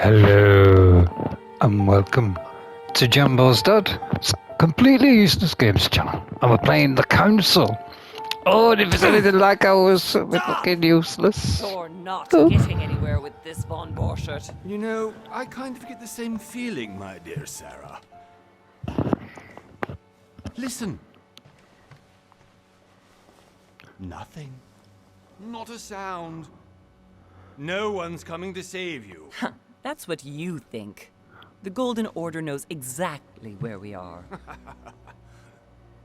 Hello, and welcome to Jumbo's Dad. It's a completely useless games channel, and we're playing the Council. Oh, and if it's anything like ours, we're fucking useless. You're not Oh. getting anywhere with this Von Borchert. You know, I kind of get the same feeling, my dear Sarah. Listen. Nothing. Not a sound. No one's coming to save you. That's what you think. The Golden Order knows exactly where we are.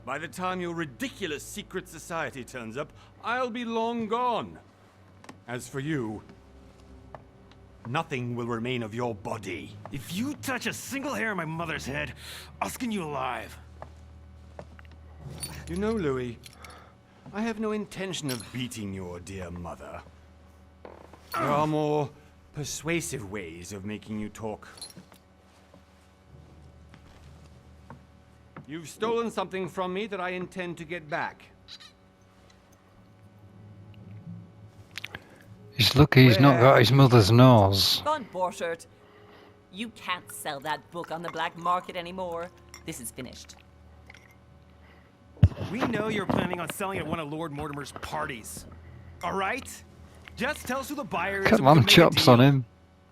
By the time your ridiculous secret society turns up, I'll be long gone. As for you, nothing will remain of your body. If you touch a single hair on my mother's head, I'll skin you alive. You know, Louis, I have no intention of beating your dear mother. There are more persuasive ways of making you talk. You've stolen something from me that I intend to get back. He's lucky he's not got his mother's nose. Von Borchert, you can't sell that book on the black market anymore. This is finished. We know you're planning on selling at one of Lord Mortimer's parties. All right? Just tell us who the buyer is. Cut and we can lamb make a chops on deal. him.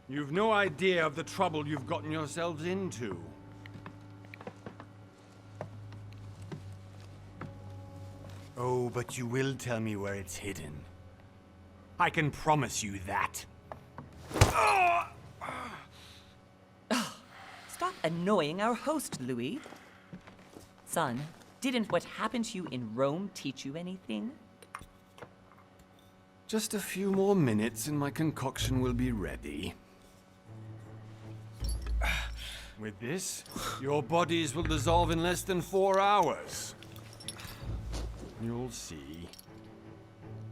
You've no idea of the trouble you've gotten yourselves into. Oh, but you will tell me where it's hidden. I can promise you that. Stop annoying our host, Louis. Son, didn't what happened to you in Rome teach you anything? Just a few more minutes and my concoction will be ready. With this, your bodies will dissolve in less than 4 hours. You'll see.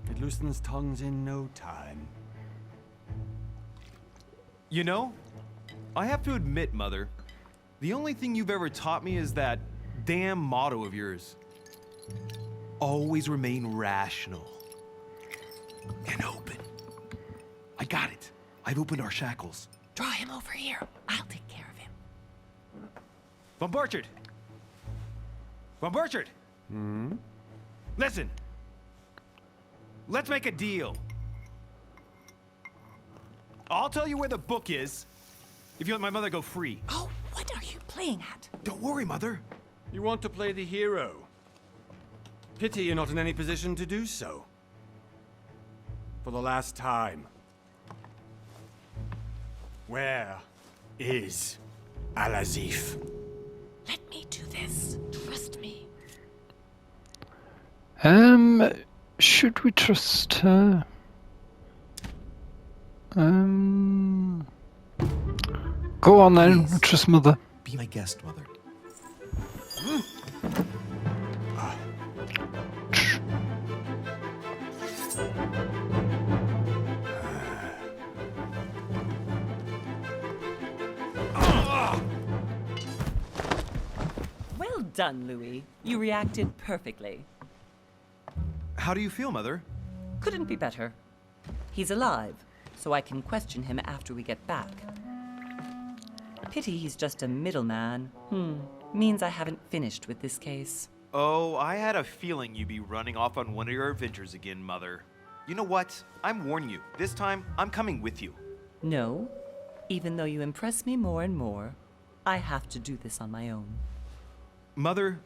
It loosens tongues in no time. You know, I have to admit, Mother, the only thing you've ever taught me is that damn motto of yours. Always remain rational. And open. I got it. I've opened our shackles. Draw him over here. I'll take care of him. Von Borchert! Von Borchert! Listen. Let's make a deal. I'll tell you where the book is if you let my mother go free. Oh, what are you playing at? Don't worry, Mother. You want to play the hero. Pity you're not in any position to do so. For the last time. Where is Al-Azif? Let me do this. Trust me. Should we trust her? Go on then, Please. trust mother. Be my guest, Mother. Well done, Louis. You reacted perfectly. How do you feel, Mother? Couldn't be better. He's alive, so I can question him after we get back. Pity he's just a middleman. Means I haven't finished with this case. Oh, I had a feeling you'd be running off on one of your adventures again, Mother. You know what? I'm warning you. This time, I'm coming with you. No, even though you impress me more and more, I have to do this on my own. Mother,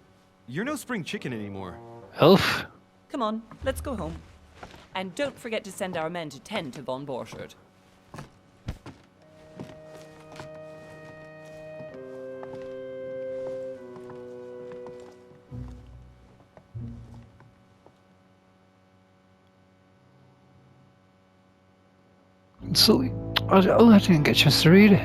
you're no spring chicken anymore. Elf? Come on, let's go home. And don't forget to send our men to tend to Von Borchert. So, I didn't get a chance to read it.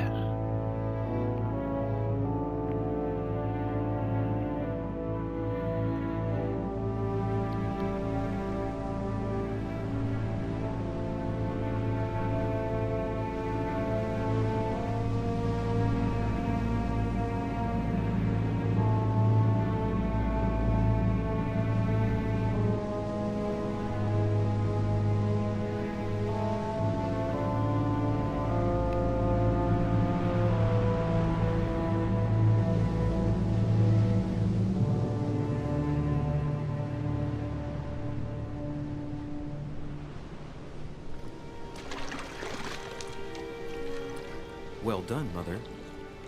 Well done, Mother.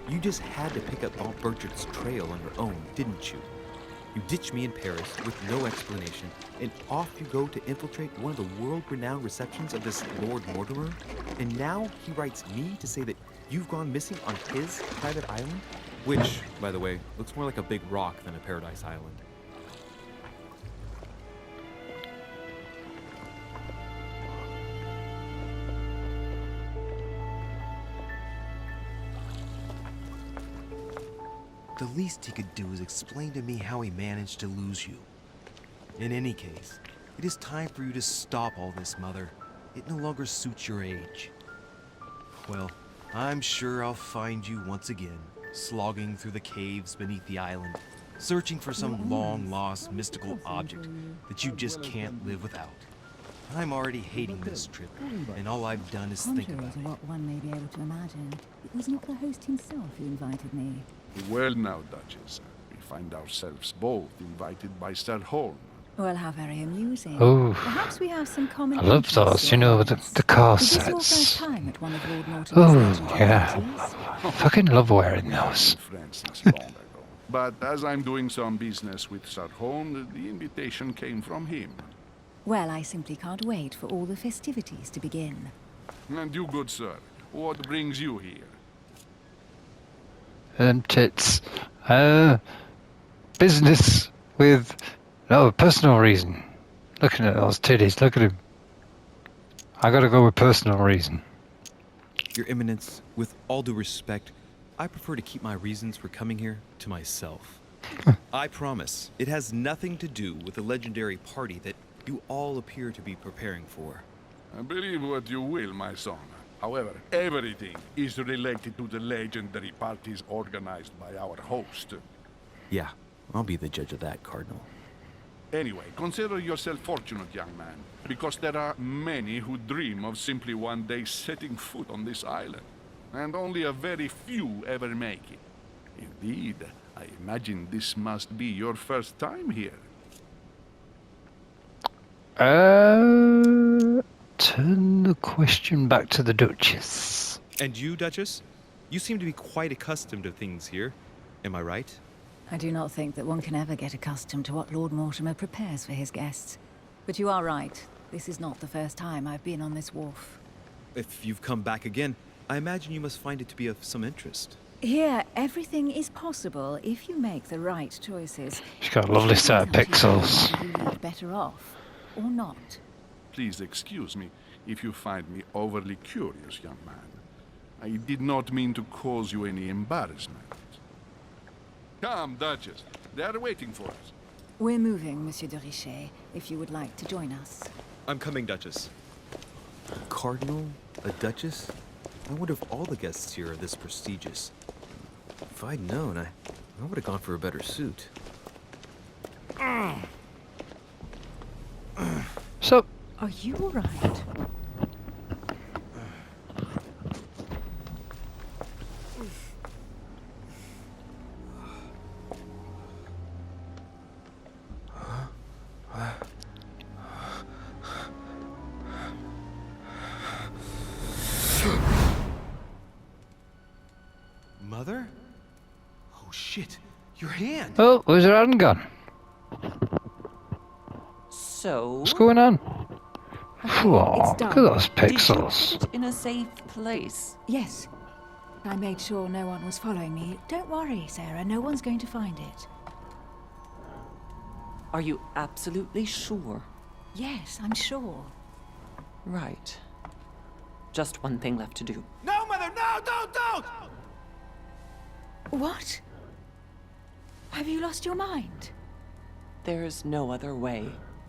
You just had to pick up Bob Burchard's trail on your own, didn't you? You ditched me in Paris with no explanation, and off you go to infiltrate one of the world-renowned receptions of this Lord Mortimer? And now he writes me to say that you've gone missing on his private island? Which, by the way, looks more like a big rock than a paradise island. The least he could do is explain to me how he managed to lose you. In any case, it is time for you to stop all this, Mother. It no longer suits your age. Well, I'm sure I'll find you once again, slogging through the caves beneath the island, searching for some long-lost mystical object that you just can't live without. I'm already hating this trip, and all I've done is think Contrary about to it. what one may be able to imagine, it was not the host himself who invited me. Well now, Duchess, we find ourselves both invited by Sir Holm. Well, how very amusing. Oh, Perhaps we have some common I love interests those, here, you know, the perhaps. car Is this your sets. first time at one of Lord Mortimer's Oh, legendary yeah. parties? Fucking love wearing We have those. been friends since long ago. But as I'm doing some business with Sir Holm, the invitation came from him. Well, I simply can't wait for all the festivities to begin. And you, good sir, what brings you here? Tits. Business with no personal reason. Looking at those titties, look at him. I gotta go with personal reason. Your Eminence, with all due respect, I prefer to keep my reasons for coming here to myself. I promise, it has nothing to do with the legendary party that you all appear to be preparing for. Believe what you will, my son. However, everything is related to the legendary parties organized by our host. Yeah, I'll be the judge of that, Cardinal. Anyway, consider yourself fortunate, young man, because there are many who dream of simply one day setting foot on this island, and only a very few ever make it. Indeed, I imagine this must be your first time here. Turn the question back to the Duchess. And you, Duchess? You seem to be quite accustomed to things here. Am I right? I do not think that one can ever get accustomed to what Lord Mortimer prepares for his guests. But you are right. This is not the first time I've been on this wharf. If you've come back again, I imagine you must find it to be of some interest. Here, everything is possible if you make the right choices. She's got a lovely set of pixels. You leave better off, or not. Please excuse me if you find me overly curious, young man. I did not mean to cause you any embarrassment. Come, Duchess. They are waiting for us. We're moving, Monsieur de Richet, if you would like to join us. I'm coming, Duchess. A cardinal? A duchess? I wonder if all the guests here are this prestigious. If I'd known, I would have gone for a better suit. So, Are you all right? Mother? Oh shit, your hand! oh, where's her hand gone? So, What's going on? Whoa, it's look at done. those did you pixels. put it in a safe place? Yes. I made sure no one was following me. Don't worry, Sarah. No one's going to find it. Are you absolutely sure? Yes, I'm sure. Right. Just one thing left to do. No, Mother, no, don't! What? Have you lost your mind? There's no other way.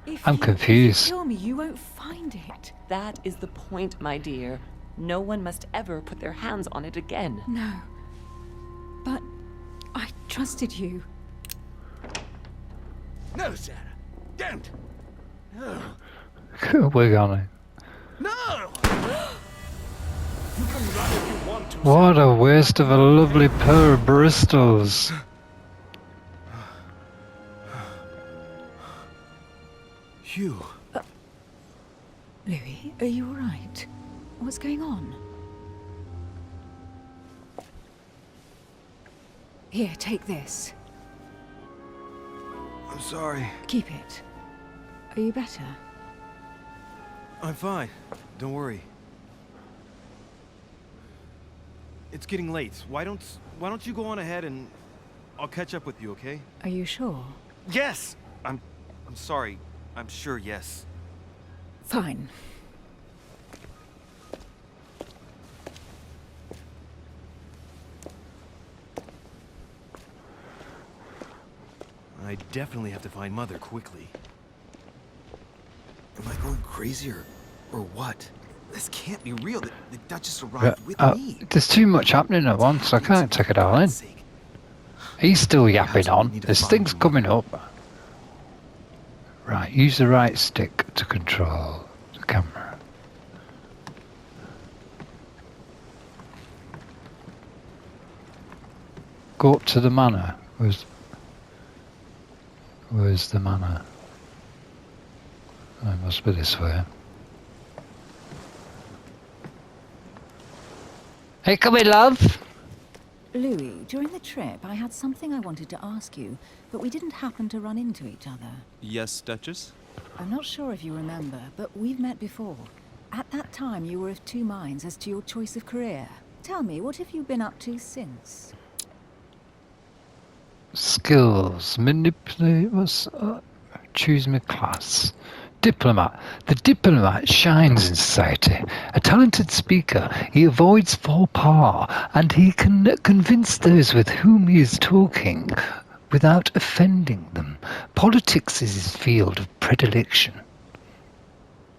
If I'm you confused. kill me, you won't find it. That is the point, my dear. No one must ever put their hands on it again. No. But I trusted you. No, Sarah. Don't. Wig on it. No! You can run if you want to. What a waste of a lovely pair of Bristols. Hugh. Louis, are you all right? What's going on? Here, take this. I'm sorry. Keep it. Are you better? I'm fine. Don't worry. It's getting late. Why don't you go on ahead and I'll catch up with you, okay? Are you sure? Yes! I'm sorry. I'm sure, yes. Fine. I definitely have to find Mother quickly. Am I going crazy or what? This can't be real. The Duchess arrived with me. There's too much happening at once. I can't take it all in. He's still yapping on. There's things coming up. Right, use the right stick to control the camera. Go up to the manor. Where's the manor? Oh, it must be this way. Hey, come in, love. Louis, during the trip, I had something I wanted to ask you, but we didn't happen to run into each other. Yes, Duchess? I'm not sure if you remember, but we've met before. At that time, you were of two minds as to your choice of career. Tell me, what have you been up to since? Skills. Manipulate. Choose my class. Diplomat. The diplomat shines in society. A talented speaker, he avoids faux pas, and he can convince those with whom he is talking without offending them. Politics is his field of predilection.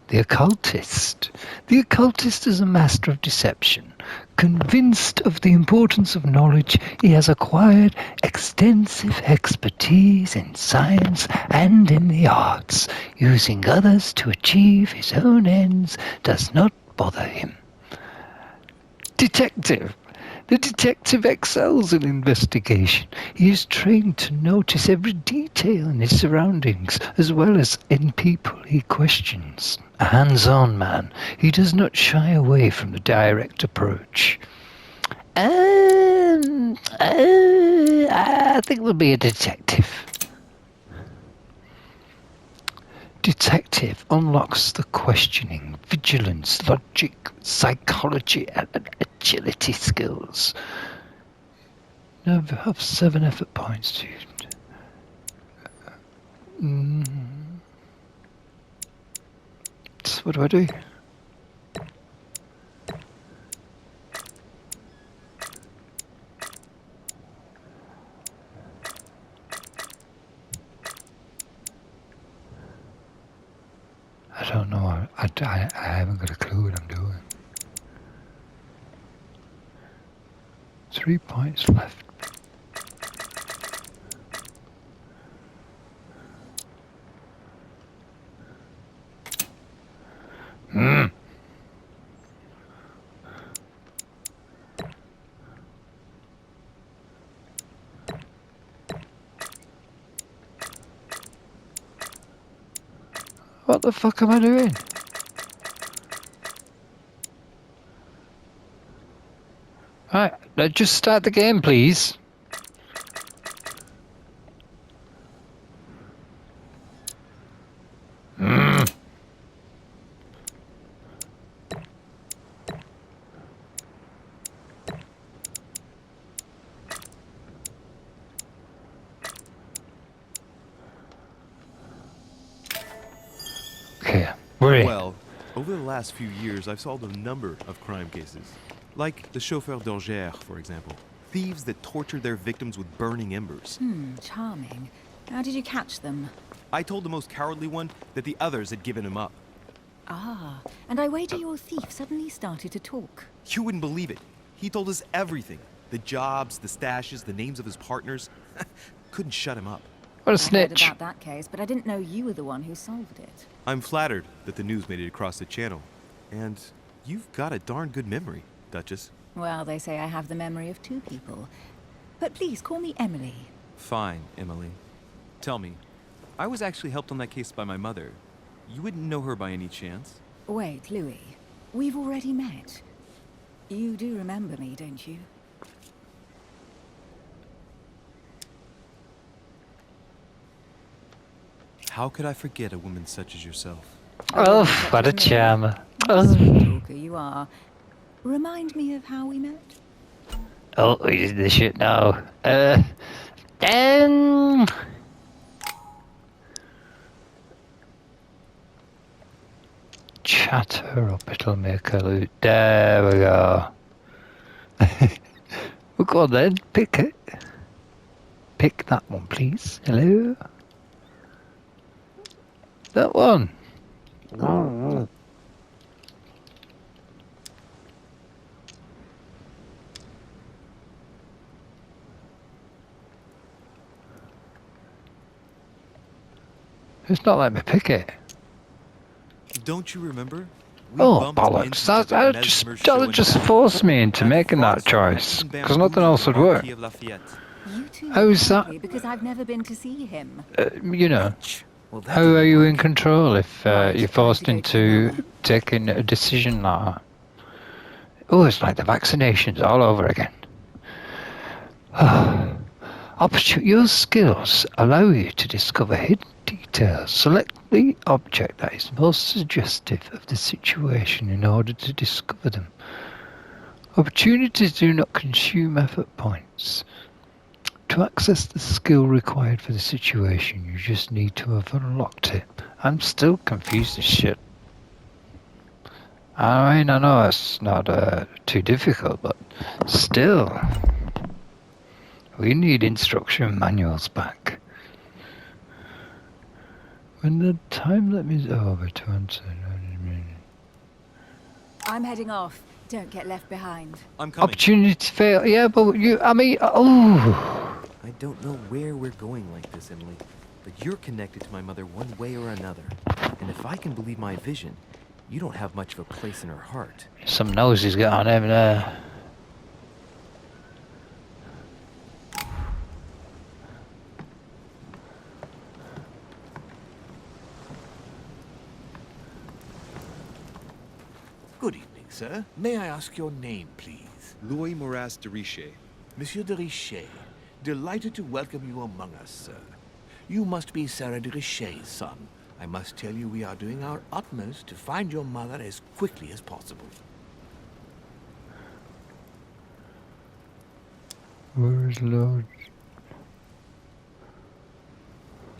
The occultist. The occultist is a master of deception. Convinced of the importance of knowledge, he has acquired extensive expertise in science and in the arts. Using others to achieve his own ends does not bother him. Detective. The detective excels in investigation. He is trained to notice every detail in his surroundings, as well as in people he questions. A hands-on man, he does not shy away from the direct approach. I think we'll be a detective. Detective unlocks the questioning, vigilance, logic, psychology, and agility skills. Now we have 7 effort points to use. So what do I do? I don't know. I haven't got a clue what I'm doing. 3 points left. What the fuck am I doing? Alright, just start the game, please. Okay, we're in. Well, over the last few years, I've solved a number of crime cases. Like the chauffeur d'Angers, for example. Thieves that tortured their victims with burning embers. Charming. How did you catch them? I told the most cowardly one that the others had given him up. Ah, and I wager your thief suddenly started to talk. You wouldn't believe it. He told us everything. The jobs, the stashes, the names of his partners. Couldn't shut him up. What a I heard snitch. about that case, but I didn't know you were the one who solved it. I'm flattered that the news made it across the channel. And you've got a darn good memory, Duchess. Well, they say I have the memory of 2 people. But please, call me Emily. Fine, Emily. Tell me, I was actually helped on that case by my mother. You wouldn't know her by any chance? Wait, Louis. We've already met. You do remember me, don't you? How could I forget a woman such as yourself? Oh, what a charmer. Sweet talker you are. Remind me of how we met? Oh, we did this shit now. Chatter up, it'll make a loot. There we go. Well, go on then, pick it. Pick that one, please. Hello? That one. It's not letting me pick it. Don't you remember? We Oh, bumped bollocks. into the That Mesmer show in just Paris. forced me into That making that Frost choice, and because nothing else would bamboo work. Marquis of Lafayette. You two How's are that? happy because I've never been to see him. You know, Well, that how didn't are you work. in control if Right, you're forced I have to go into taking a decision like that? Oh, it's like the vaccinations all over again. Your skills allow you to discover hidden details. Select the object that is most suggestive of the situation in order to discover them. Opportunities do not consume effort points. To access the skill required for the situation, you just need to have unlocked it. I'm still confused as shit. I mean, I know it's not too difficult, but still. We need instruction manuals back. When the time limit is over to answer. I'm heading off. Don't get left behind. I'm coming. Opportunity to fail. Yeah, but oh. I don't know where we're going like this, Emily, but you're connected to my mother one way or another. And if I can believe my vision, you don't have much of a place in her heart. Some noses got on him there. Good evening, sir. May I ask your name, please? Louis Moras de Richer. Monsieur de Richer. Delighted to welcome you among us, sir. You must be Sarah de Richer's son. I must tell you we are doing our utmost to find your mother as quickly as possible. Where is Lord?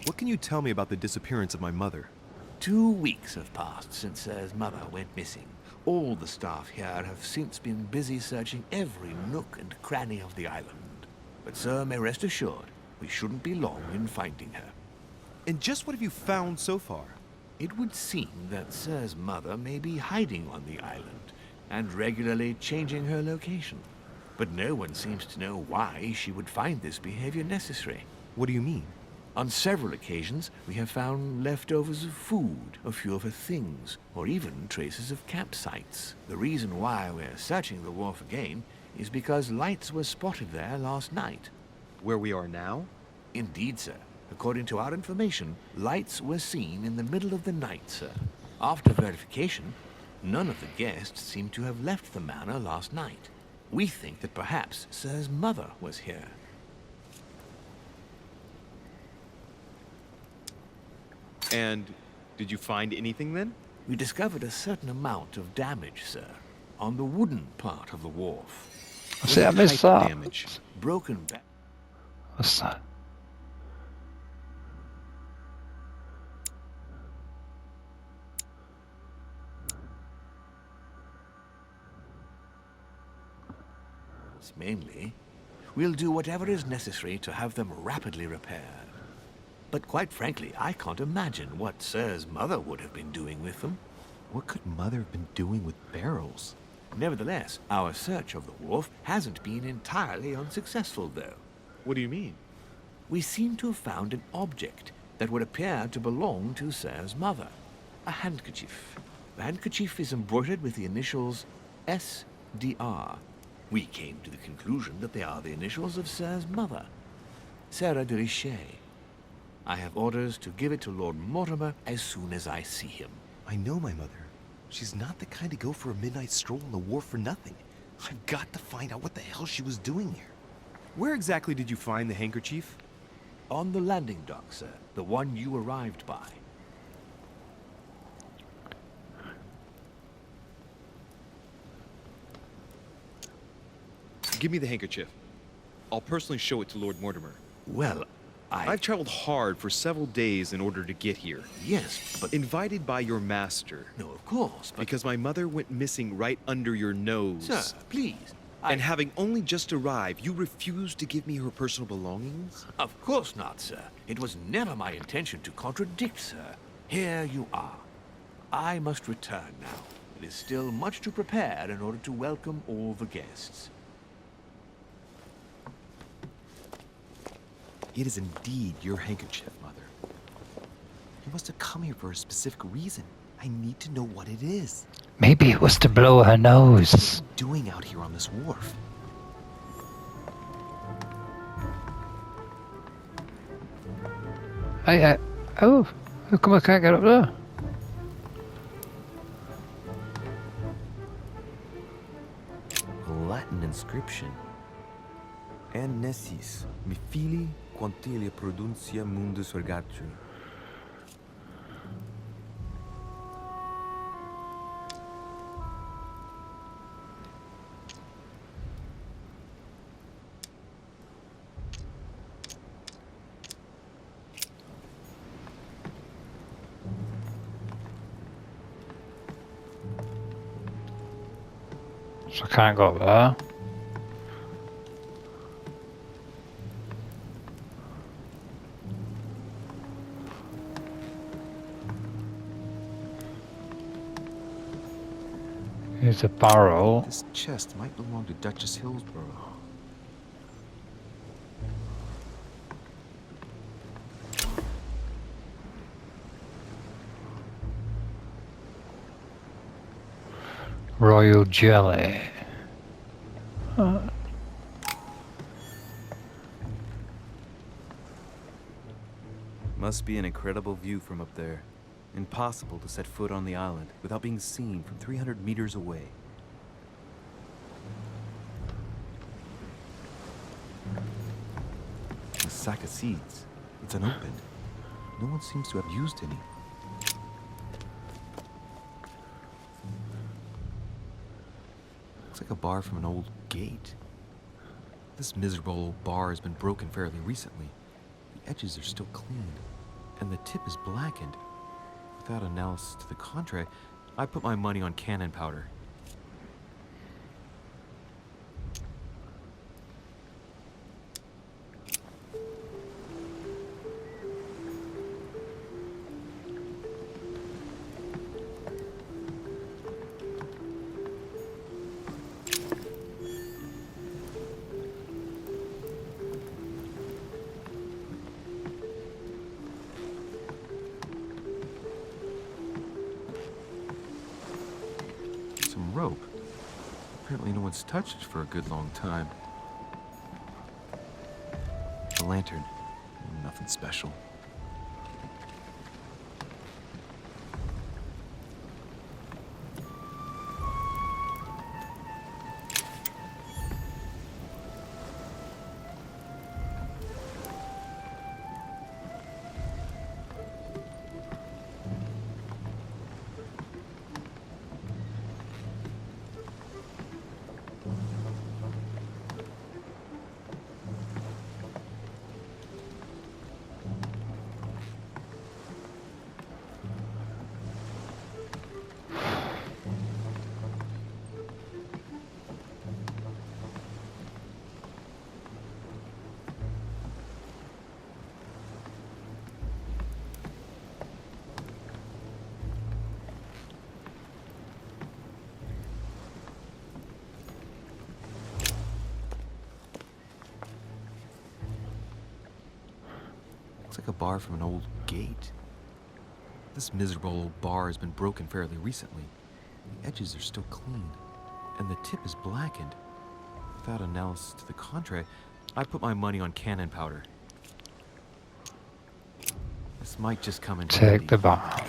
What can you tell me about the disappearance of my mother? 2 weeks have passed since Sir's mother went missing. All the staff here have since been busy searching every nook and cranny of the island. But Sir may rest assured, we shouldn't be long in finding her. And just what have you found so far? It would seem that Sir's mother may be hiding on the island and regularly changing her location. But no one seems to know why she would find this behavior necessary. What do you mean? On several occasions, we have found leftovers of food, a few of her things, or even traces of campsites. The reason why we're searching the wharf again is because lights were spotted there last night. Where we are now? Indeed, sir. According to our information, lights were seen in the middle of the night, sir. After verification, none of the guests seem to have left the manor last night. We think that perhaps Sir's mother was here. And did you find anything then? We discovered a certain amount of damage, sir, on the wooden part of the wharf. See, I missed Type of that. damage. Broken back. What's that? Mainly, we'll do whatever is necessary to have them rapidly repaired. But quite frankly, I can't imagine what Sir's mother would have been doing with them. What could Mother have been doing with barrels? Nevertheless, our search of the wharf hasn't been entirely unsuccessful, though. What do you mean? We seem to have found an object that would appear to belong to Sir's mother. A handkerchief. The handkerchief is embroidered with the initials SDR. We came to the conclusion that they are the initials of Sir's mother, Sarah de Richer. I have orders to give it to Lord Mortimer as soon as I see him. I know my mother. She's not the kind to go for a midnight stroll on the wharf for nothing. I've got to find out what the hell she was doing here. Where exactly did you find the handkerchief? On the landing dock, sir. The one you arrived by. Give me the handkerchief. I'll personally show it to Lord Mortimer. Well, I've traveled hard for several days in order to get here. Yes, but... Invited by your master. No, of course, but... Because my mother went missing right under your nose. Sir, please. And having only just arrived, you refused to give me her personal belongings? Of course not, sir. It was never my intention to contradict, sir. Here you are. I must return now. It is still much to prepare in order to welcome all the guests. It is indeed your handkerchief, Mother. You must have come here for a specific reason. I need to know what it is. Maybe it was to blow her nose. What are you doing out here on this wharf? Oh, how come I can't get up there? A Latin inscription. An nessis, mi fili quantilia produncia mundus ergatio. So I can't go up there. Here's a barrel. This chest might belong to Duchess Hillsborough. Royal jelly. Must be an incredible view from up there. Impossible to set foot on the island without being seen from 300 meters away. A sack of seeds. It's unopened. No one seems to have used any. Looks like a bar from an old gate. This miserable old bar has been broken fairly recently. The edges are still clean, and the tip is blackened. Without analysis to the contrary, I put my money on cannon powder. Rope. Apparently no one's touched it for a good long time. A lantern. Nothing special. Looks like a bar from an old gate. This miserable old bar has been broken fairly recently. The edges are still clean, and the tip is blackened. Without analysis to the contrary, I put my money on cannon powder. This might just come in handy. Take the bar.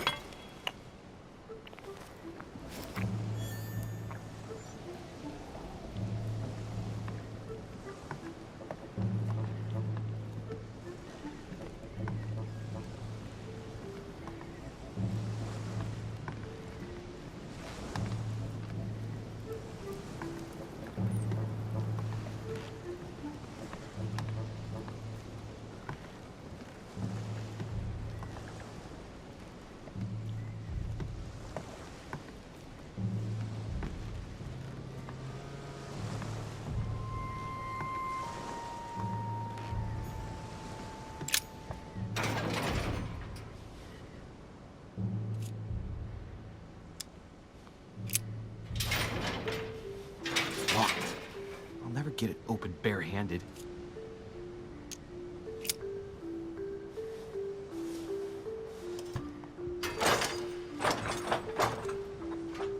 never get it open barehanded.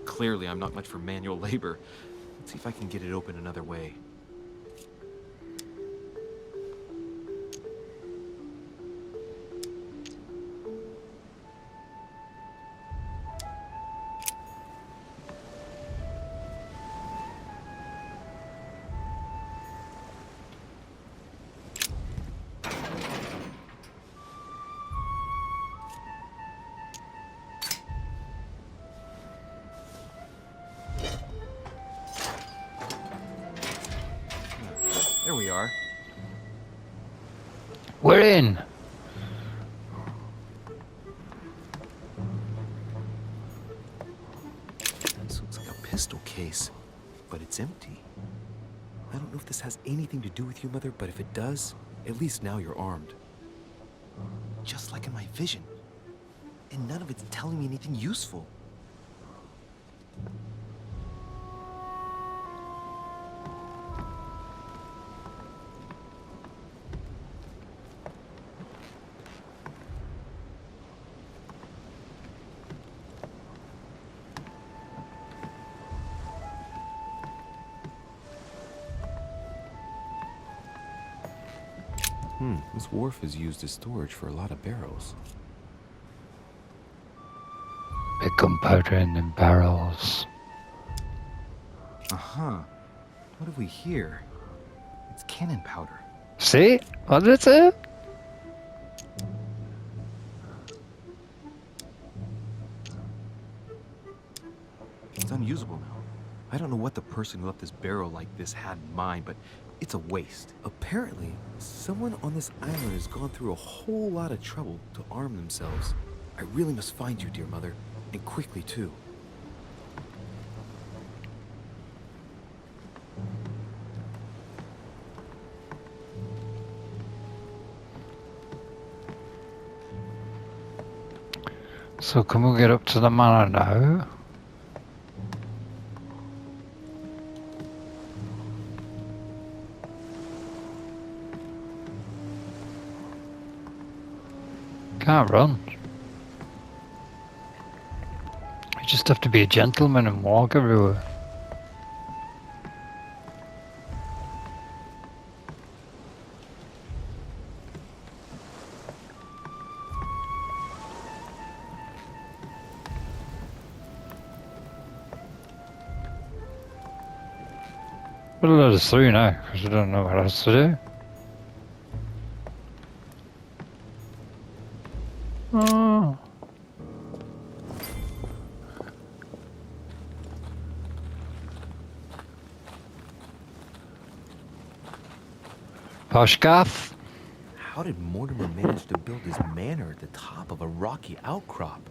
Clearly, I'm not much for manual labor. Let's see if I can get it open another way. There we are. We're in. This looks like a pistol case, but it's empty. I don't know if this has anything to do with you, Mother, but if it does, at least now you're armed. Just like in my vision. And none of it's telling me anything useful. This wharf is used as storage for a lot of barrels. Big gunpowder in them barrels. Uh-huh. What have we here? It's cannon powder. See? What is it? It's unusable now. I don't know what the person who left this barrel like this had in mind, but it's a waste. Apparently, someone on this island has gone through a whole lot of trouble to arm themselves. I really must find you, dear Mother, and quickly too. So can we get up to the manor now? Can't run. You just have to be a gentleman and walk everywhere. Well, let us through now, because I don't know what else to do. Oh. Poshgath? How did Mortimer manage to build his manor at the top of a rocky outcrop?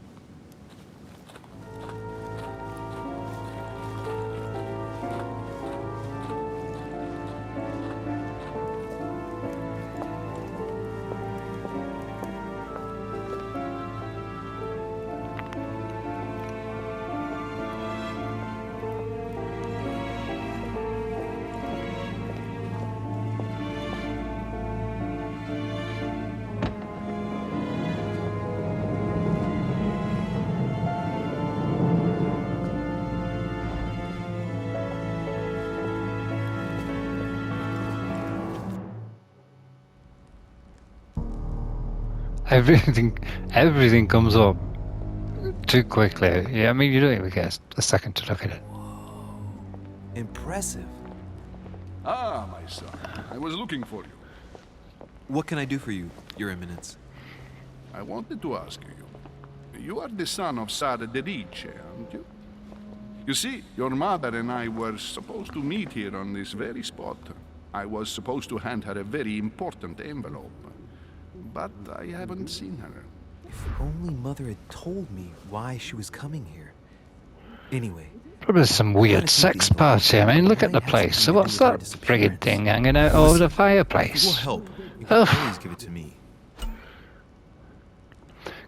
Everything comes up too quickly. Yeah, I mean, you don't even get a second to look at it. Impressive. Ah, my son. I was looking for you. What can I do for you, Your Eminence? I wanted to ask you. You are the son of Sara de Riche, aren't you? You see, your mother and I were supposed to meet here on this very spot. I was supposed to hand her a very important envelope. But I haven't seen her. If only Mother had told me why she was coming here. Anyway. Probably some weird sex party. I mean, look at the place. So what's that friggin' thing hanging out over the fireplace? It will help. You can always give it to me.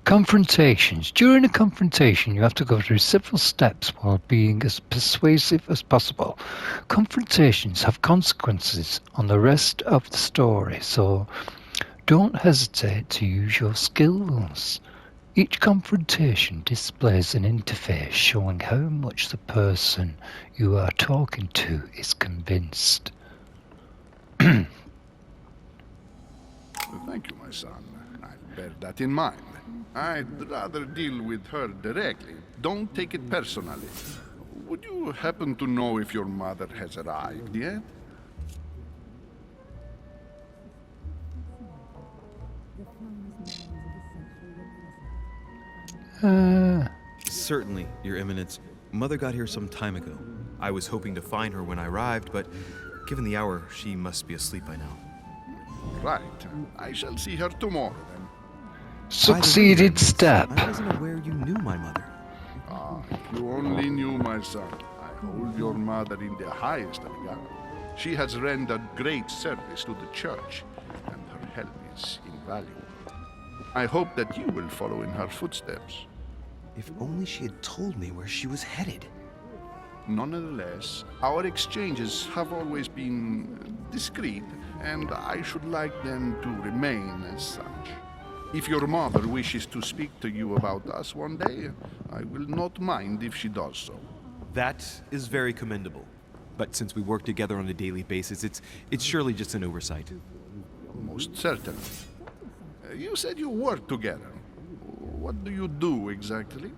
Confrontations. During a confrontation, you have to go through several steps while being as persuasive as possible. Confrontations have consequences on the rest of the story, so don't hesitate to use your skills. Each confrontation displays an interface showing how much the person you are talking to is convinced. Thank you, my son. I'll bear that in mind. I'd rather deal with her directly. Don't take it personally. Would you happen to know if your mother has arrived yet? Certainly, Your Eminence. Mother got here some time ago. I was hoping to find her when I arrived, but given the hour, she must be asleep by now. Right. I shall see her tomorrow, then. Succeeded step. I wasn't aware you knew my mother. Ah, if you only knew, my son. I hold your mother in the highest regard. She has rendered great service to the church, and her help is invaluable. I hope that you will follow in her footsteps. If only she had told me where she was headed. Nonetheless, our exchanges have always been discreet, and I should like them to remain as such. If your mother wishes to speak to you about us one day, I will not mind if she does so. That is very commendable. But since we work together on a daily basis, it's surely just an oversight. Most certainly. You said you work together. What do you do exactly?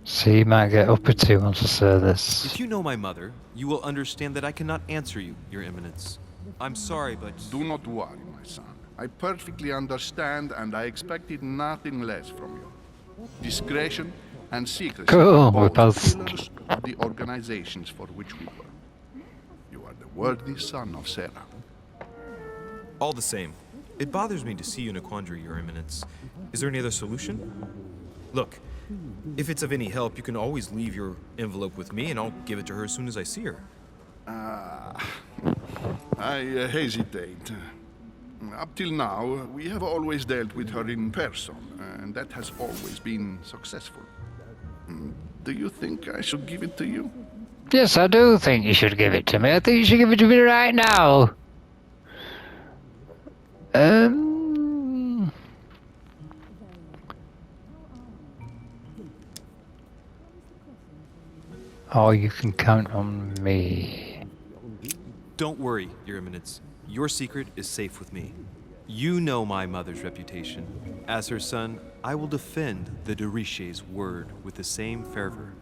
See, you might get uppity once I say this. If you know my mother, you will understand that I cannot answer you, Your Eminence. I'm sorry, but... Do not worry, my son. I perfectly understand, and I expected nothing less from you. Discretion and secrecy Cool, are we're both both- pillars of the organizations for which we work. You are the worthy son of Sarah. All the same, it bothers me to see you in a quandary, Your Eminence. Is there any other solution? Look, if it's of any help, you can always leave your envelope with me, and I'll give it to her as soon as I see her. I hesitate. Up till now, we have always dealt with her in person, and that has always been successful. Do you think I should give it to you? Yes, I do think you should give it to me. I think you should give it to me right now. Oh, you can count on me. Don't worry, Your Eminence. Your secret is safe with me. You know my mother's reputation. As her son, I will defend the de Richet's word with the same fervor.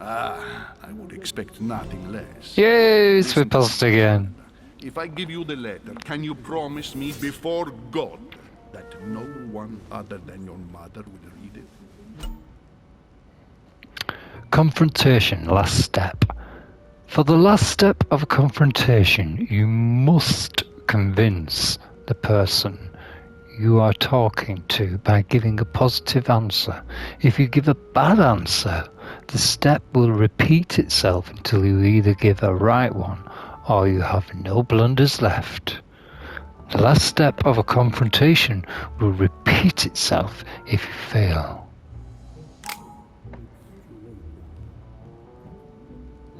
I would expect nothing less. Yes, we passed again. If I give you the letter, can you promise me before God that no one other than your mother will read it? Confrontation, last step. For the last step of a confrontation, you must convince the person you are talking to by giving a positive answer. If you give a bad answer, the step will repeat itself until you either give a right one or you have no blunders left. The last step of a confrontation will repeat itself if you fail.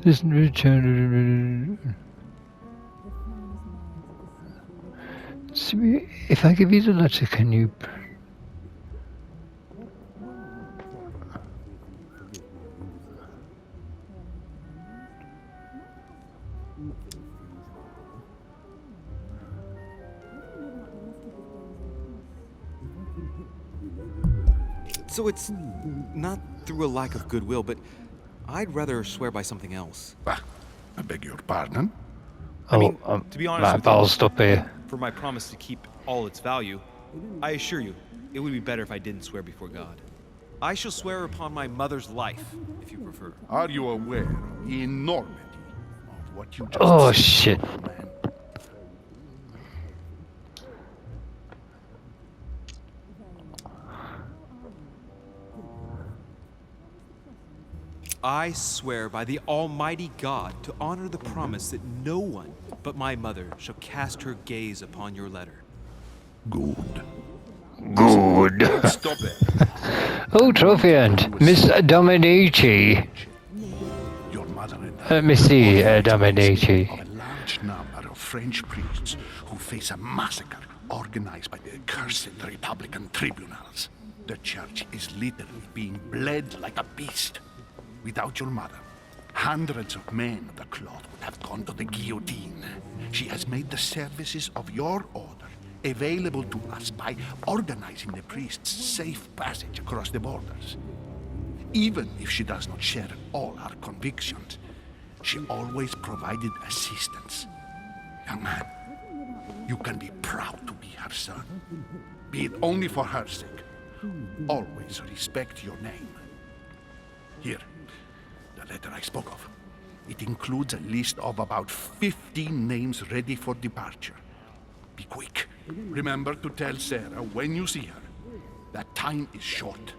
Listen, return. If I give you the letter, can you? So it's not through a lack of goodwill, but I'd rather swear by something else. I beg your pardon? I mean, to be honest my with balls you, up here. for my promise to keep all its value, I assure you, it would be better if I didn't swear before God. I shall swear upon my mother's life, if you prefer. Are you aware of the enormity of what you just Oh said, shit. man? I swear by the Almighty God to honor the promise that no one but my mother shall cast her gaze upon your letter. Good. Good. Stop it. Oh, Trophiant, Miss Dominici. Your mother and I Missy Dominici. of a large number of French priests who face a massacre organized by the accursed Republican tribunals. The church is literally being bled like a beast. Without your mother, hundreds of men of the cloth would have gone to the guillotine. She has made the services of your order available to us by organizing the priests' safe passage across the borders. Even if she does not share all our convictions, she always provided assistance. Young man, you can be proud to be her son. Be it only for her sake. Always respect your name. Here, the letter I spoke of. It includes a list of about 15 names ready for departure. Be quick. Remember to tell Sarah when you see her that time is short.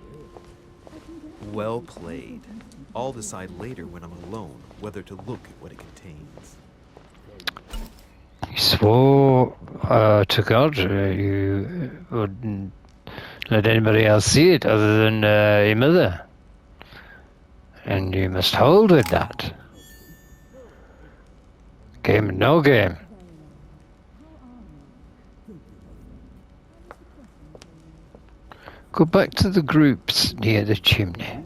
Well played. I'll decide later when I'm alone whether to look at what it contains. You swore to God you wouldn't let anybody else see it other than your mother. And you must hold with that. Game or no game. Go back to the groups near the chimney.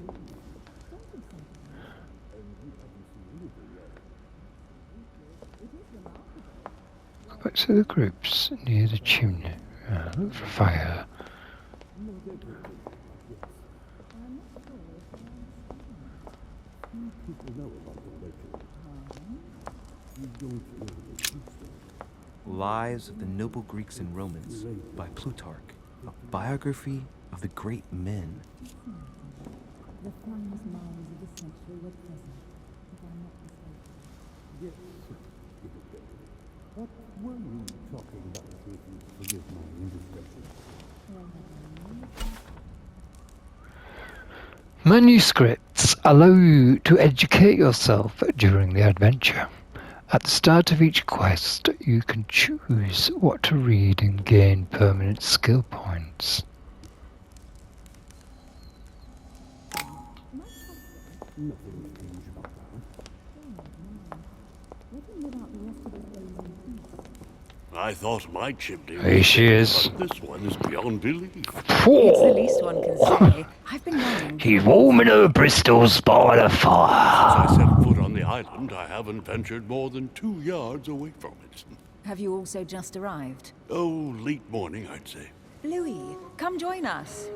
Go back to the groups near the chimney. Look for fire. Lives of the Noble Greeks and Romans by Plutarch, a biography of the great men. Manuscripts allow you to educate yourself during the adventure. At the start of each quest, you can choose what to read and gain permanent skill points. I thought my chimney was Here she is. but this one is beyond belief. It's the least one can say. I've been wondering. He's warming her Bristol's by the Since fire. I set foot on the island, I haven't ventured more than 2 yards away from it. Have you also just arrived? Oh, late morning, I'd say. Louis, come join us.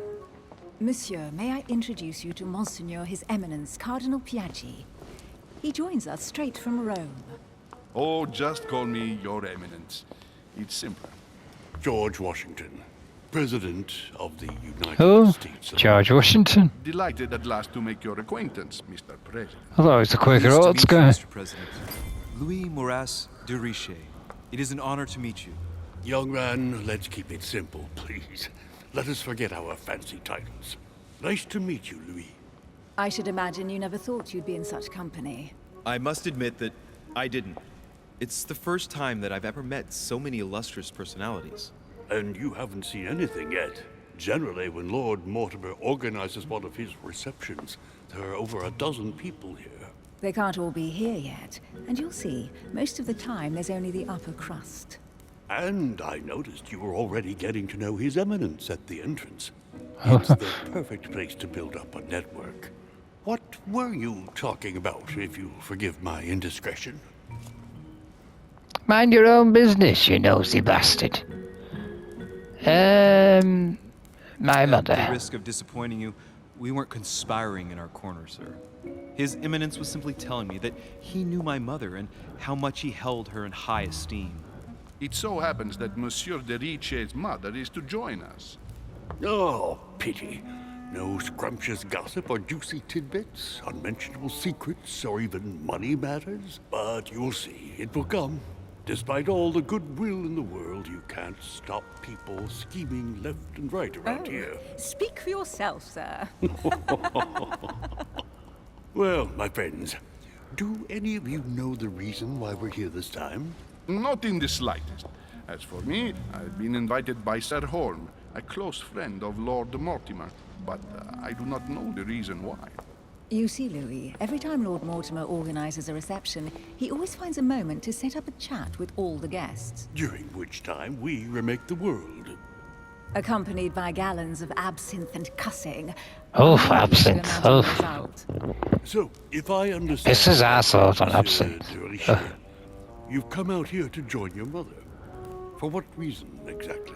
Monsieur, may I introduce you to Monseigneur His Eminence Cardinal Piaggi? He joins us straight from Rome. Oh, just call me Your Eminence. It's simpler. George Washington, President of the United Oh, States. George Washington. Delighted at last to make your acquaintance, Mr. President. I thought it was a Quaker Pleased to Oats meet you, guy. Mr. President. Louis Moras de Richet. It is an honor to meet you. Young man, let's keep it simple, please. Let us forget our fancy titles. Nice to meet you, Louis. I should imagine you never thought you'd be in such company. I must admit that I didn't. It's the first time that I've ever met so many illustrious personalities. And you haven't seen anything yet. Generally, when Lord Mortimer organizes one of his receptions, there are over a dozen people here. They can't all be here yet, and you'll see, most of the time there's only the upper crust. And I noticed you were already getting to know His Eminence at the entrance. It's the perfect place to build up a network. What were you talking about, if you'll forgive my indiscretion? Mind your own business, you nosy bastard. My At the mother. risk of disappointing you, we weren't conspiring in our corner, sir. His Eminence was simply telling me that he knew my mother and how much he held her in high esteem. It so happens that Monsieur de Richet's mother is to join us. Oh, pity. No scrumptious gossip or juicy tidbits, unmentionable secrets, or even money matters. But you'll see, it will come. Despite all the goodwill in the world, you can't stop people scheming left and right around here. Speak for yourself, sir. Well, my friends, do any of you know the reason why we're here this time? Not in the slightest. As for me, I've been invited by Sir Holm, a close friend of Lord Mortimer, but I do not know the reason why. You see, Louis, every time Lord Mortimer organizes a reception, he always finds a moment to set up a chat with all the guests. During which time we remake the world. Accompanied by gallons of absinthe and cussing. Oh, I want you to absinthe. imagine the Oh. result. So, if I understand... This is our sort on Monsieur absinthe. de Richelieu, you've come out here to join your mother. For what reason, exactly?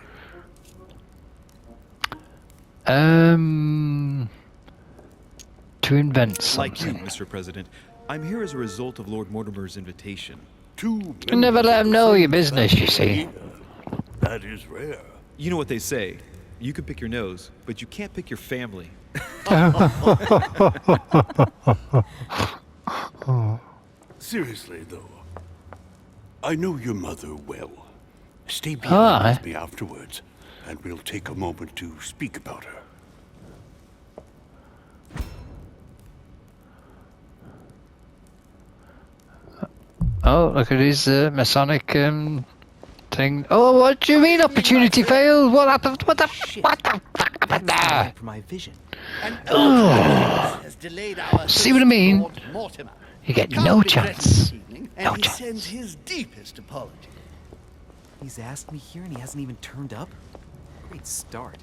To invent Like you, something. Mr. President, I'm here as a result of Lord Mortimer's invitation. Two You never let them know members your of the business, same you see. family. That is rare. You know what they say. You can pick your nose, but you can't pick your family. Seriously, though, I know your mother well. Stay Aye. behind with me afterwards, and we'll take a moment to speak about her. Oh, look at his Masonic thing. Oh, what do you mean opportunity failed? What happened? What the fuck happened there? For my vision. Oh. See what I mean? You get no chance. No He chance. sends his deepest apology. He's asked me here and he hasn't even turned up? Great start.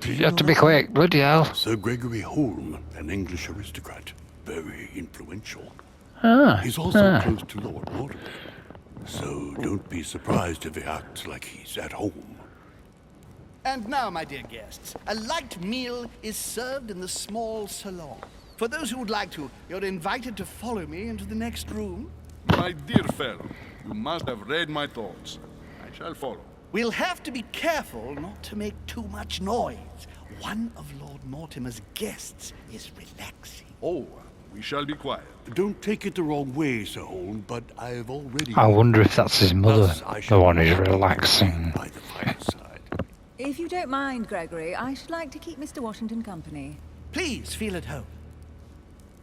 You have to be quick, bloody hell. Sir Gregory Holm, an English aristocrat, very influential. Ah, He's also ah. close to Lord Mortimer, so don't be surprised if he acts like he's at home. And now, my dear guests, a light meal is served in the small salon. For those who would like to, you're invited to follow me into the next room. My dear fellow, you must have read my thoughts. I shall follow. We'll have to be careful not to make too much noise. One of Lord Mortimer's guests is relaxing. Oh, we shall be quiet. Don't take it the wrong way, Sir Holm, but I've already... I wonder if that's his mother, Thus, I the shall one who's not be relaxing. by the fireside. If you don't mind, Gregory, I should like to keep Mr. Washington company. Please feel at home.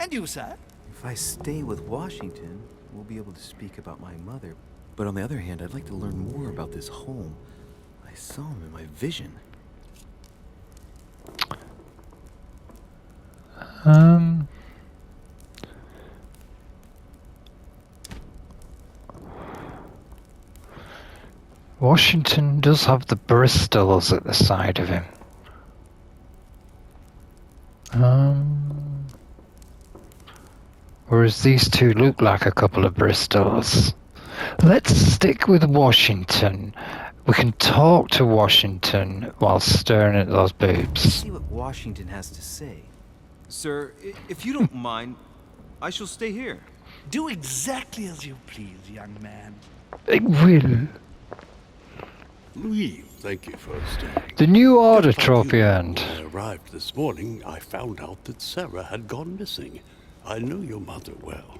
And you, sir? If I stay with Washington, we'll be able to speak about my mother. But on the other hand, I'd like to learn more about this home. I saw him in my vision. Washington does have the Bristols at the side of him. Whereas these two look like a couple of Bristols. Let's stick with Washington. We can talk to Washington while staring at those boobs. See what Washington has to say. Sir, if you don't mind, I shall stay here. Do exactly as you please, young man. I will. Louis, thank you for staying. The New Order Just like trophy you, earned. When I arrived this morning, I found out that Sarah had gone missing. I know your mother well.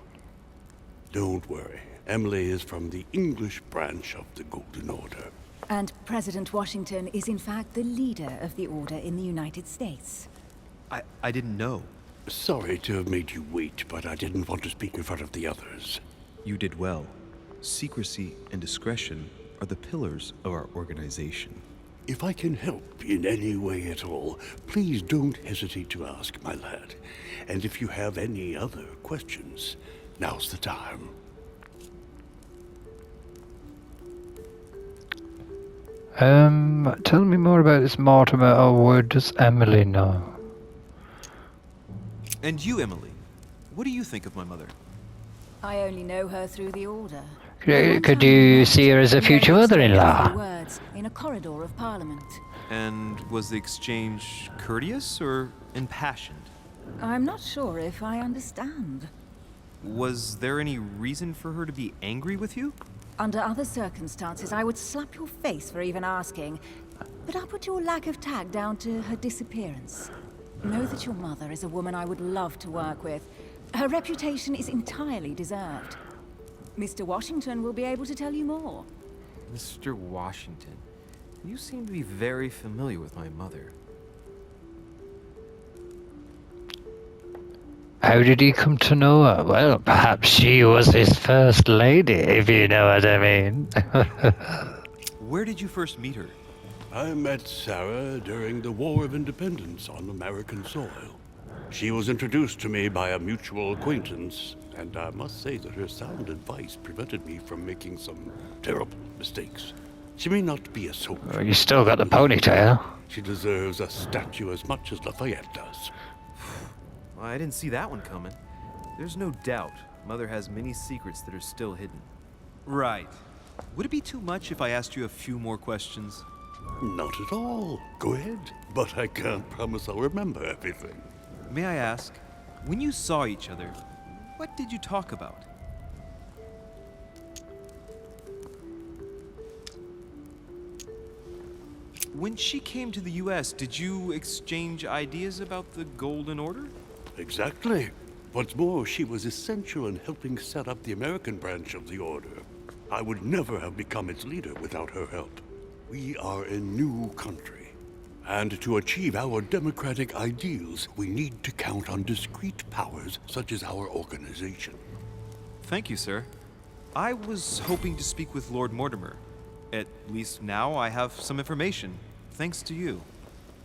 Don't worry. Emily is from the English branch of the Golden Order. And President Washington is in fact the leader of the Order in the United States. I didn't know. Sorry to have made you wait, but I didn't want to speak in front of the others. You did well. Secrecy and discretion are the pillars of our organization. If I can help in any way at all, please don't hesitate to ask, my lad. And if you have any other questions, now's the time. Tell me more about this Mortimer, or where does Emily know? And you, Emily, what do you think of my mother? I only know her through the Order. Could you see her as a future mother-in-law? Words in a corridor of Parliament. And was the exchange courteous or impassioned? I'm not sure if I understand. Was there any reason for her to be angry with you? Under other circumstances, I would slap your face for even asking. But I'll put your lack of tact down to her disappearance. Know that your mother is a woman I would love to work with. Her reputation is entirely deserved. Mr. Washington will be able to tell you more. Mr. Washington, you seem to be very familiar with my mother. How did he come to know her? Well, perhaps she was his first lady, if you know what I mean. Where did you first meet her? I met Sarah during the War of Independence on American soil. She was introduced to me by a mutual acquaintance, and I must say that her sound advice prevented me from making some terrible mistakes. She may not be a soldier. Well, you still got the ponytail. She deserves a statue as much as Lafayette does. Well, I didn't see that one coming. There's no doubt Mother has many secrets that are still hidden. Right. Would it be too much if I asked you a few more questions? Not at all. Go ahead. But I can't promise I'll remember everything. May I ask, when you saw each other, what did you talk about? When she came to the US, did you exchange ideas about the Golden Order? Exactly. What's more, she was essential in helping set up the American branch of the Order. I would never have become its leader without her help. We are a new country. And to achieve our democratic ideals, we need to count on discrete powers such as our organization. Thank you, sir. I was hoping to speak with Lord Mortimer. At least now I have some information, thanks to you.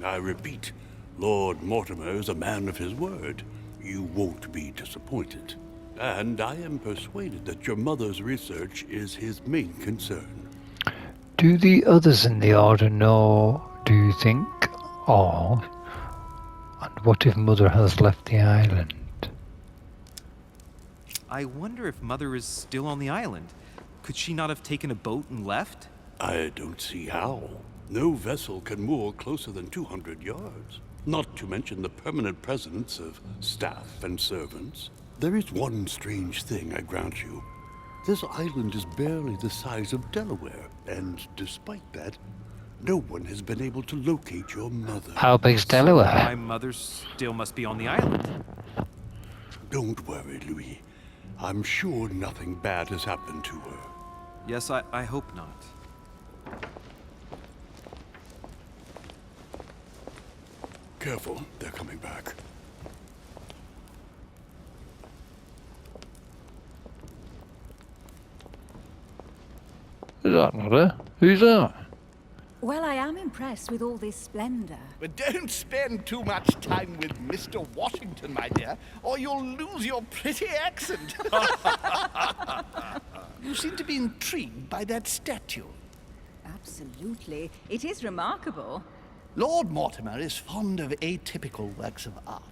I repeat, Lord Mortimer is a man of his word. You won't be disappointed. And I am persuaded that your mother's research is his main concern. Do the others in the Order know, do you think? Or, and what if Mother has left the island? I wonder if Mother is still on the island. Could she not have taken a boat and left? I don't see how. No vessel can moor closer than 200 yards. Not to mention the permanent presence of staff and servants. There is one strange thing, I grant you. This island is barely the size of Delaware, and despite that, no one has been able to locate your mother. How big's Delaware? My mother still must be on the island. Don't worry, Louis. I'm sure nothing bad has happened to her. Yes, I hope not. Careful, they're coming back. Is that Mother? Who's that? Well, I am impressed with all this splendor. But don't spend too much time with Mr. Washington, my dear, or you'll lose your pretty accent. You seem to be intrigued by that statue. Absolutely. It is remarkable. Lord Mortimer is fond of atypical works of art.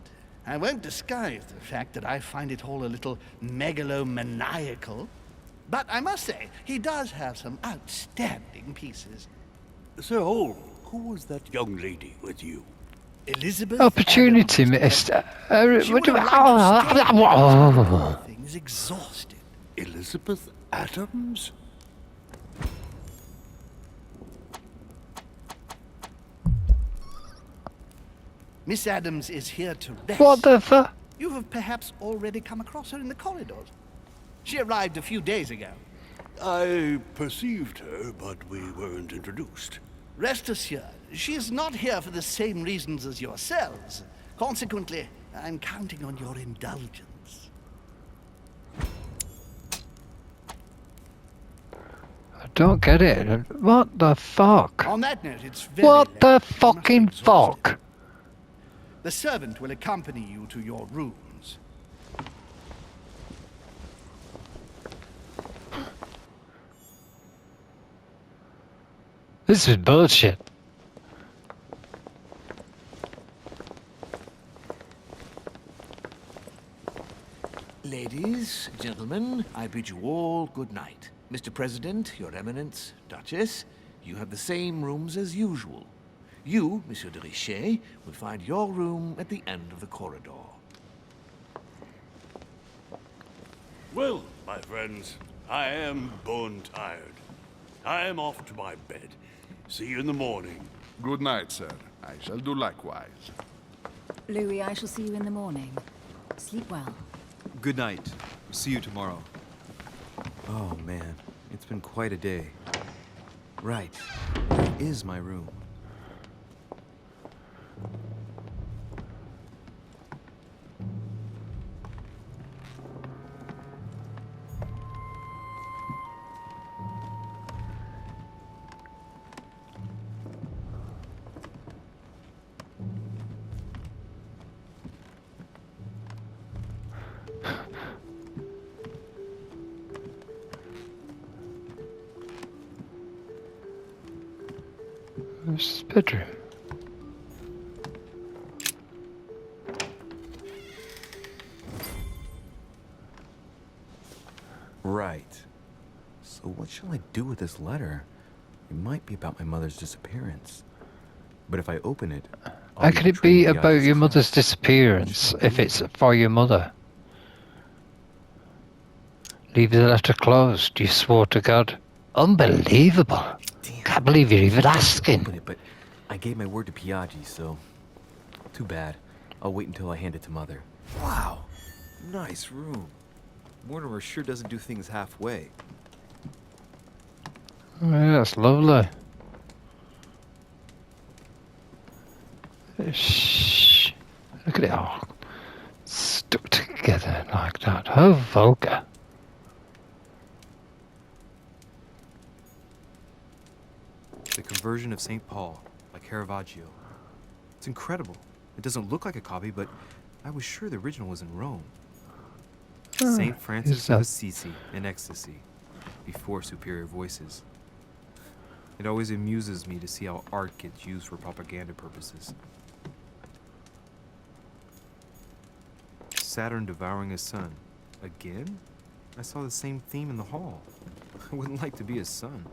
I won't disguise the fact that I find it all a little megalomaniacal. But I must say, he does have some outstanding pieces. Sir Hole, who was that young lady with you? Elizabeth Opportunity Adams. missed. She would have liked to stay Oh. things exhausted. Elizabeth Adams? Miss Adams is here to rest. What the fuck? You have perhaps already come across her in the corridors. She arrived a few days ago. I perceived her, but we weren't introduced. Rest assured, she is not here for the same reasons as yourselves. Consequently, I'm counting on your indulgence. I don't get it. What the fuck? On that note, it's very What late. the You must be fucking exhausted. fuck? The servant will accompany you to your rooms. This is bullshit. Ladies, gentlemen, I bid you all good night. Mr. President, Your Eminence, Duchess, you have the same rooms as usual. You, Monsieur de Richet, will find your room at the end of the corridor. Well, my friends, I am bone tired. I am off to my bed. See you in the morning. Good night, sir. I shall do likewise. Louis, I shall see you in the morning. Sleep well. Good night. See you tomorrow. Oh man, it's been quite a day. Right, where is my room? This is his bedroom. Right. So what shall I do with this letter? It might be about my mother's disappearance. But if I open it, I'll How could it be about your mother's disappearance if it's for your mother? Leave the letter closed. You swore to God. Unbelievable. Can't believe you're even asking. Open it, but I gave my word to Piaggi, so too bad. I'll wait until I hand it to Mother. Wow, nice room. Mortimer sure doesn't do things halfway. Yeah, that's lovely. Shh. Look at it all stuck together like that. How vulgar. The Conversion of St. Paul by Caravaggio. It's incredible. It doesn't look like a copy, but I was sure the original was in Rome. St. Francis of Assisi in ecstasy, before superior voices. It always amuses me to see how art gets used for propaganda purposes. Saturn devouring his son. Again? I saw the same theme in the hall. I wouldn't like to be his son.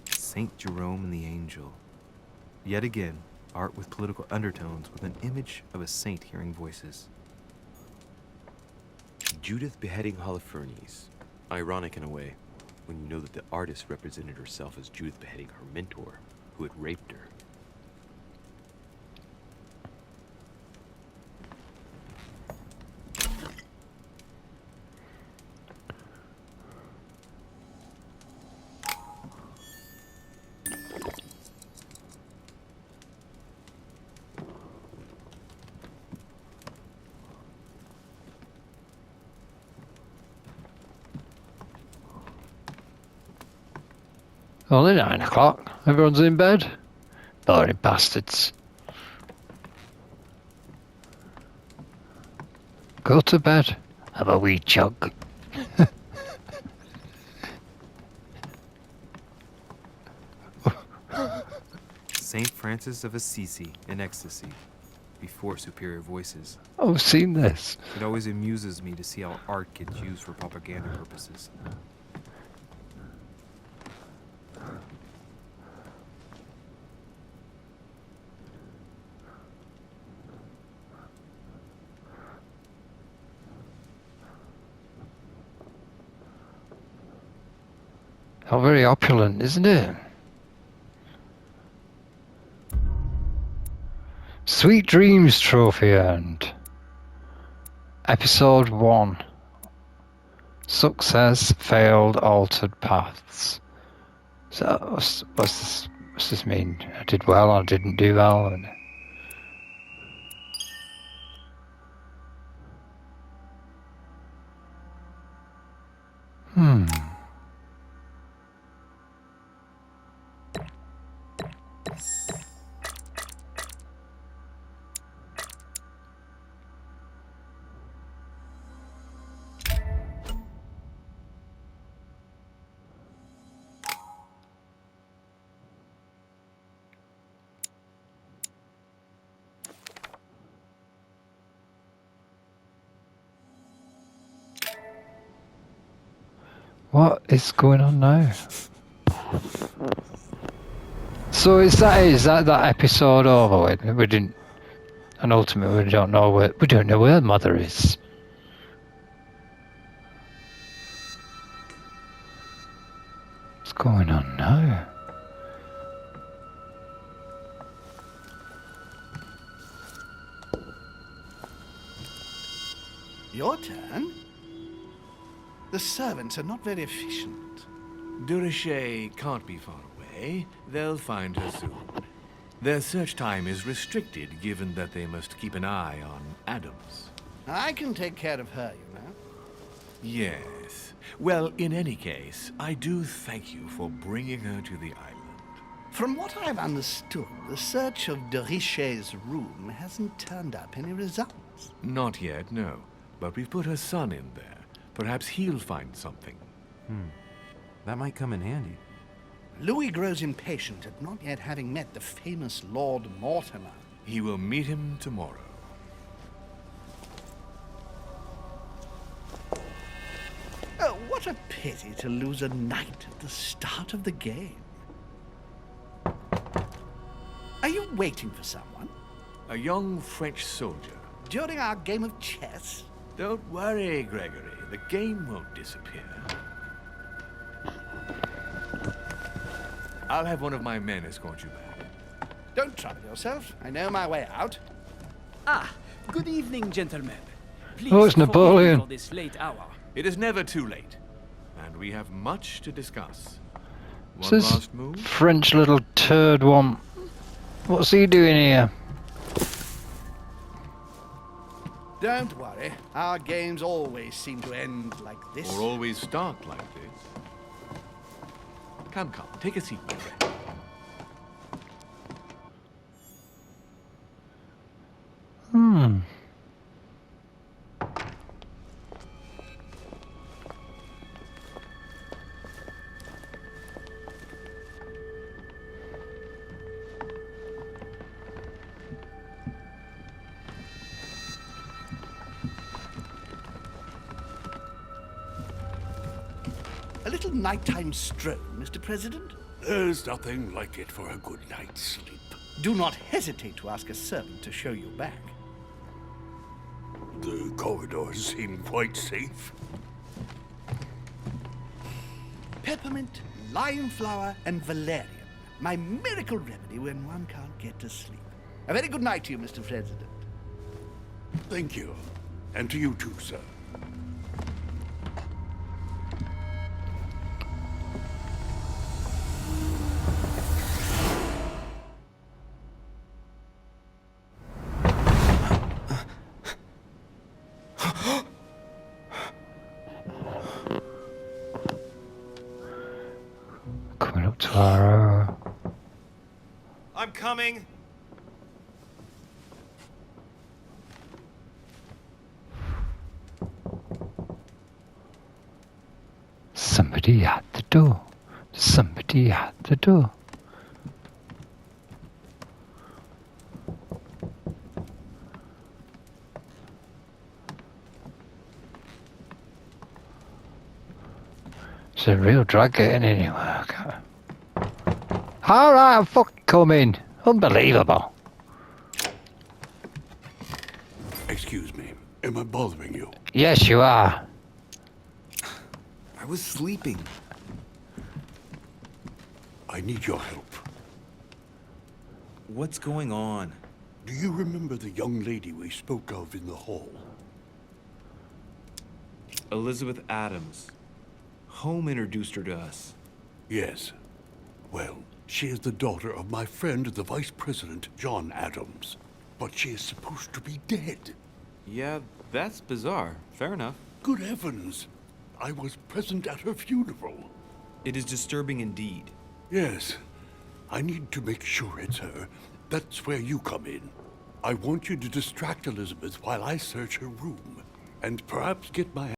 Saint Jerome and the Angel. Yet again, art with political undertones with an image of a saint hearing voices. Judith beheading Holofernes. Ironic in a way, when you know that the artist represented herself as Judith beheading her mentor, who had raped her. Only 9 o'clock. Everyone's in bed. Boring bastards. Go to bed. Have a wee chug. Saint Francis of Assisi in ecstasy, before superior voices. Oh, I've seen this. It always amuses me to see how art gets used for propaganda purposes. How very opulent, isn't it? Sweet Dreams trophy earned. Episode 1. Success, failed, altered paths. So, what's this mean? I did well, I didn't do well? And what is going on now? So is that episode over with? We didn't, and ultimately we don't know where Mother is. What's going on now? Your turn? The servants are not very efficient. Durocher can't be far away. They'll find her soon. Their search time is restricted, given that they must keep an eye on Adams. I can take care of her, you know. Yes. Well, in any case, I do thank you for bringing her to the island. From what I've understood, the search of Durocher's room hasn't turned up any results. Not yet, no. But we've put her son in there. Perhaps he'll find something. That might come in handy. Louis grows impatient at not yet having met the famous Lord Mortimer. He will meet him tomorrow. Oh, what a pity to lose a knight at the start of the game. Are you waiting for someone? A young French soldier. During our game of chess? Don't worry, Gregory. The game won't disappear. I'll have one of my men escort you back. Don't trouble yourself. I know my way out. Ah, good evening, gentlemen. Please Oh, it's forgive me Napoleon. for this late hour. It is never too late, and we have much to discuss. One This is last move. French little turd one. What's he doing here? Don't worry. Our games always seem to end like this. Or always start like this. Come, take a seat, my friend. Hmm. A little nighttime stroll, Mr. President? There's nothing like it for a good night's sleep. Do not hesitate to ask a servant to show you back. The corridors seem quite safe. Peppermint, lime flower, and valerian. My miracle remedy when one can't get to sleep. A very good night to you, Mr. President. Thank you. And to you too, sir. Coming up to our... I'm coming. Somebody at the door. Somebody at the door. It's a real drag getting anywhere. Alright, I'm fucking coming. Unbelievable. Excuse me. Am I bothering you? Yes, you are. I was sleeping. I need your help. What's going on? Do you remember the young lady we spoke of in the hall? Elizabeth Adams. Home introduced her to us. Yes. Well, she is the daughter of my friend, the Vice President, John Adams. But she is supposed to be dead. Yeah, that's bizarre. Fair enough. Good heavens! I was present at her funeral. It is disturbing indeed. Yes. I need to make sure it's her. That's where you come in. I want you to distract Elizabeth while I search her room, and perhaps get my